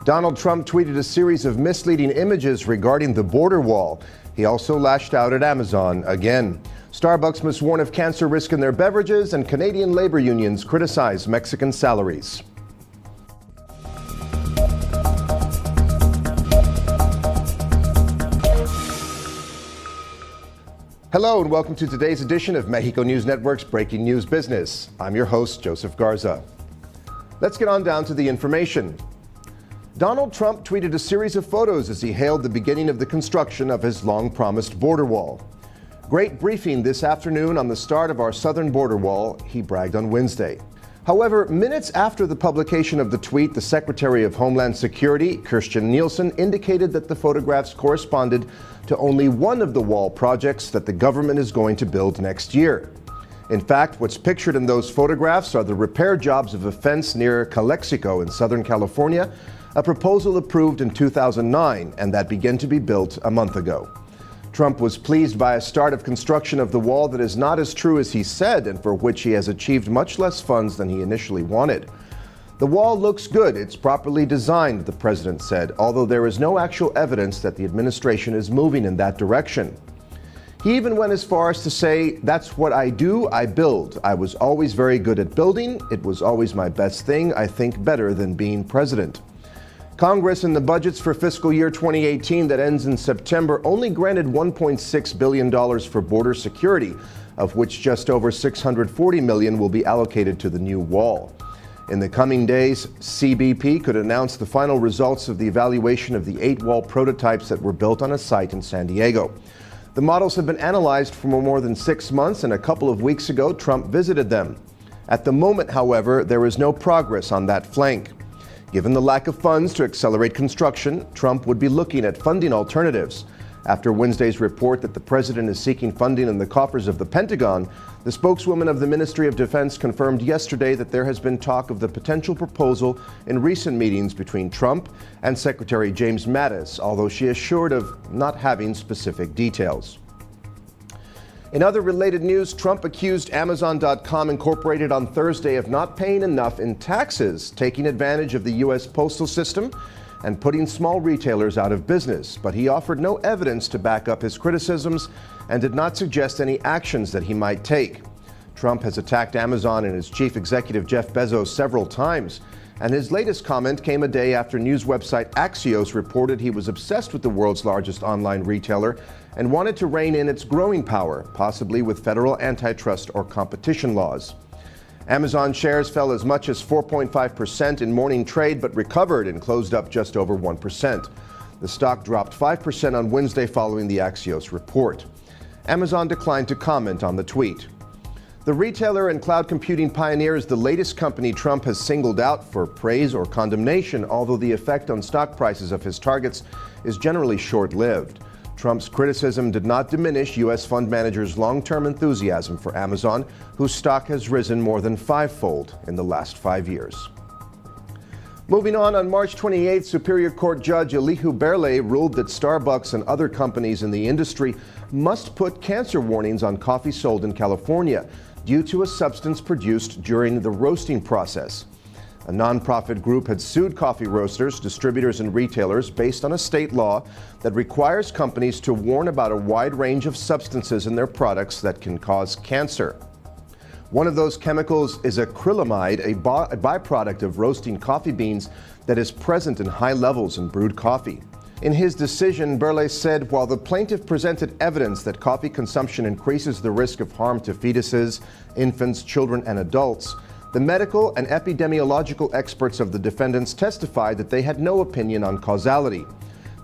Donald Trump tweeted a series of misleading images regarding the border wall. He also lashed out at Amazon again. Starbucks must warn of cancer risk in their beverages, and Canadian labor unions criticize Mexican salaries. Hello and welcome to today's edition of Mexico News Network's Breaking News Business. I'm your host, Joseph Garza. Let's get on down to the information. Donald Trump tweeted a series of photos as he hailed the beginning of the construction of his long-promised border wall. Great briefing this afternoon on the start of our southern border wall, he bragged on Wednesday. However, minutes after the publication of the tweet, the Secretary of Homeland Security, Kirstjen Nielsen, indicated that the photographs corresponded to only one of the wall projects that the government is going to build next year. In fact, what's pictured in those photographs are the repair jobs of a fence near Calexico in Southern California, a proposal approved in 2009 and that began to be built a month ago. Trump was pleased by a start of construction of the wall that is not as true as he said and for which he has achieved much less funds than he initially wanted. The wall looks good, it's properly designed, the president said, although there is no actual evidence that the administration is moving in that direction. He even went as far as to say, "That's what I do, I build. I was always very good at building. It was always my best thing, I think better than being president." Congress in the budgets for fiscal year 2018 that ends in September only granted $1.6 billion for border security, of which just over $640 million will be allocated to the new wall. In the coming days, CBP could announce the final results of the evaluation of the 8 wall prototypes that were built on a site in San Diego. The models have been analyzed for more than 6 months, and a couple of weeks ago, Trump visited them. At the moment, however, there is no progress on that flank. Given the lack of funds to accelerate construction, Trump would be looking at funding alternatives. After Wednesday's report that the president is seeking funding in the coffers of the Pentagon, the spokeswoman of the Ministry of Defense confirmed yesterday that there has been talk of the potential proposal in recent meetings between Trump and Secretary James Mattis, although she is assured of not having specific details. In other related news, Trump accused Amazon.com Incorporated on Thursday of not paying enough in taxes, taking advantage of the U.S. postal system and putting small retailers out of business. But he offered no evidence to back up his criticisms and did not suggest any actions that he might take. Trump has attacked Amazon and its chief executive Jeff Bezos several times, and his latest comment came a day after news website Axios reported he was obsessed with the world's largest online retailer and wanted to rein in its growing power, possibly with federal antitrust or competition laws. Amazon shares fell as much as 4.5% in morning trade, but recovered and closed up just over 1%. The stock dropped 5% on Wednesday following the Axios report. Amazon declined to comment on the tweet. The retailer and cloud computing pioneer is the latest company Trump has singled out for praise or condemnation, although the effect on stock prices of his targets is generally short-lived. Trump's criticism did not diminish U.S. fund managers' long-term enthusiasm for Amazon, whose stock has risen more than 5-fold in the last 5 years. Moving on March 28th, Superior Court Judge Elihu Berle ruled that Starbucks and other companies in the industry must put cancer warnings on coffee sold in California due to a substance produced during the roasting process. A nonprofit group had sued coffee roasters, distributors, and retailers based on a state law that requires companies to warn about a wide range of substances in their products that can cause cancer. One of those chemicals is acrylamide, a byproduct of roasting coffee beans that is present in high levels in brewed coffee. In his decision, Berle said while the plaintiff presented evidence that coffee consumption increases the risk of harm to fetuses, infants, children, and adults, the medical and epidemiological experts of the defendants testified that they had no opinion on causality.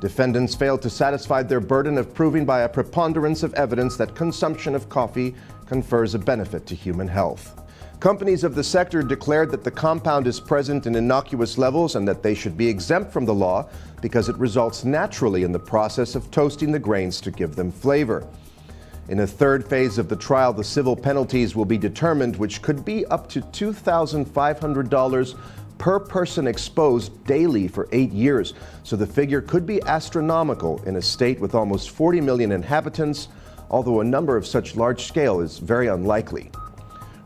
Defendants failed to satisfy their burden of proving by a preponderance of evidence that consumption of coffee confers a benefit to human health. Companies of the sector declared that the compound is present in innocuous levels and that they should be exempt from the law because it results naturally in the process of toasting the grains to give them flavor. In a third phase of the trial, the civil penalties will be determined, which could be up to $2,500 per person exposed daily for 8 years. So the figure could be astronomical in a state with almost 40 million inhabitants, although a number of such large scale is very unlikely.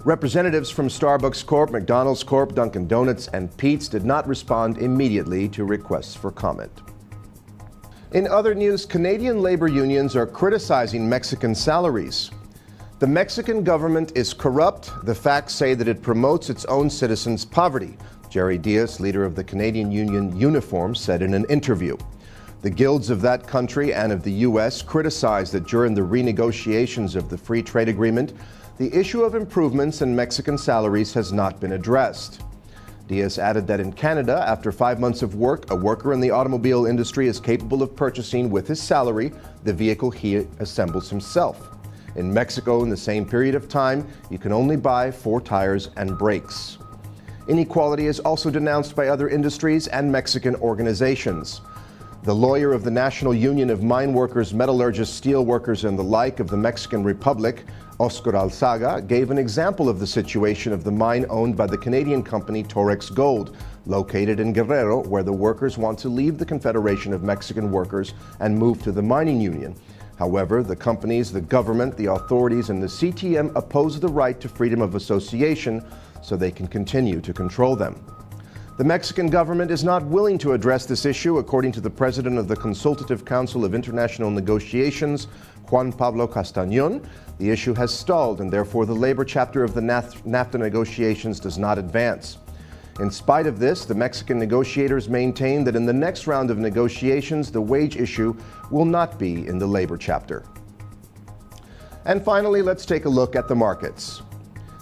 Representatives from Starbucks Corp., McDonald's Corp., Dunkin' Donuts, and Pete's did not respond immediately to requests for comment. In other news, Canadian labor unions are criticizing Mexican salaries. The Mexican government is corrupt. The facts say that it promotes its own citizens' poverty, Jerry Diaz, leader of the Canadian union Uniform, said in an interview. The guilds of that country and of the U.S. criticized that during the renegotiations of the free trade agreement, the issue of improvements in Mexican salaries has not been addressed. Diaz added that in Canada, after 5 months of work, a worker in the automobile industry is capable of purchasing with his salary the vehicle he assembles himself. In Mexico, in the same period of time, you can only buy 4 tires and brakes. Inequality is also denounced by other industries and Mexican organizations. The lawyer of the National Union of Mine Workers, Metallurgists, Steel Workers, and the like of the Mexican Republic, Oscar Alzaga, gave an example of the situation of the mine owned by the Canadian company Torex Gold, located in Guerrero, where the workers want to leave the Confederation of Mexican Workers and move to the mining union. However, the companies, the government, the authorities, and the CTM oppose the right to freedom of association so they can continue to control them. The Mexican government is not willing to address this issue, according to the president of the Consultative Council of International Negotiations, Juan Pablo Castañón. The issue has stalled, and therefore the labor chapter of the NAFTA negotiations does not advance. In spite of this, the Mexican negotiators maintain that in the next round of negotiations, the wage issue will not be in the labor chapter. And finally, let's take a look at the markets.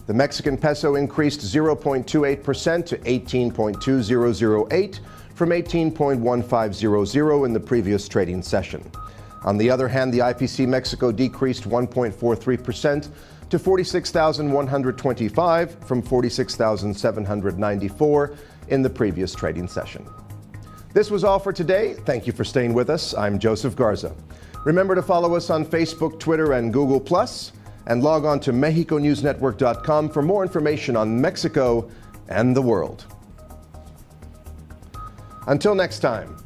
The Mexican peso increased 0.28% to 18.2008 from 18.1500 in the previous trading session. On the other hand, the IPC Mexico decreased 1.43% to 46,125 from 46,794 in the previous trading session. This was all for today. Thank you for staying with us. I'm Joseph Garza. Remember to follow us on Facebook, Twitter, and Google+, and log on to MexicoNewsNetwork.com for more information on Mexico and the world. Until next time.